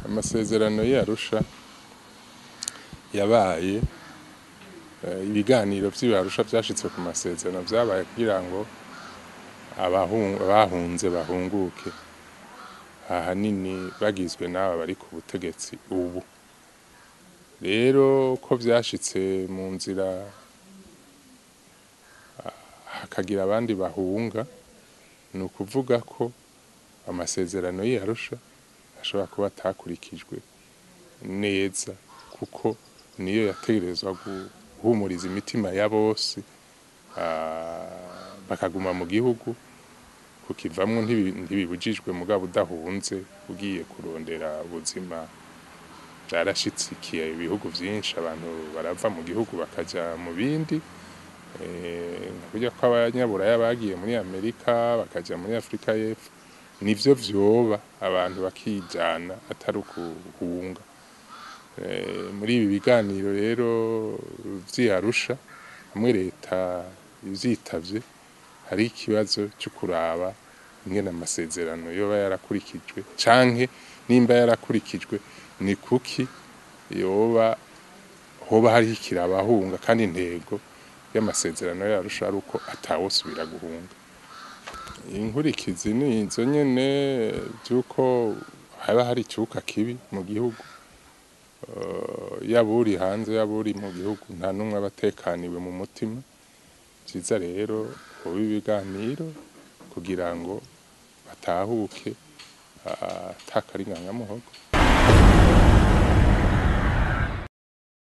Amasezerano y'Arusha yabaye ibiganiro vy'Arusha vyashitse ku masezerano vyabaye kugira ngo abahunze bahunguke ahanini bagizwe n'aba bari ku butegetsi ubu. Rero ko vyashitse mu nzira hakagira abandi bahunga, ni ukuvuga ko amasezerano y'Arusha ashobora kuba atakurikijwe neza, kuko niyo yategerezwa guhumuriza imitima ya bose bakaguma mu gihugu, kukivamwo ntibibujijwe mugabo udahunze ugiye kurondera ubuzima vyarashitsikiye ibihugu vyinshi, abantu barava mu gihugu bakaja mu bindi, burya ko abanyaburaya bagiye muri Amerika bakaja muri Afrika y'Epfo, nivyo vyoba abantu bakijana atari ukuhunga. Muri ibi biganiro rero vy'Arusha hamwe leta ivyitavye, hari ikibazo cyo kuraba ingene amasezerano yoba yarakurikijwe, canke nimba yarakurikijwe ni kuki hoba hari ikirabahunga, kandi intego y'amasezerano y'Arusha ari uko atawosubira guhunga. Inkurikizi ni izo nyene vy'uko haba hari icuka kibi mu gihugu, yaba uri hanze yaba uri mu gihugu nta numwe aba atekaniwe mu mutima. Vyiza rero hoba ibiganiro kugira ngo batahuke ata karingangamuhogo.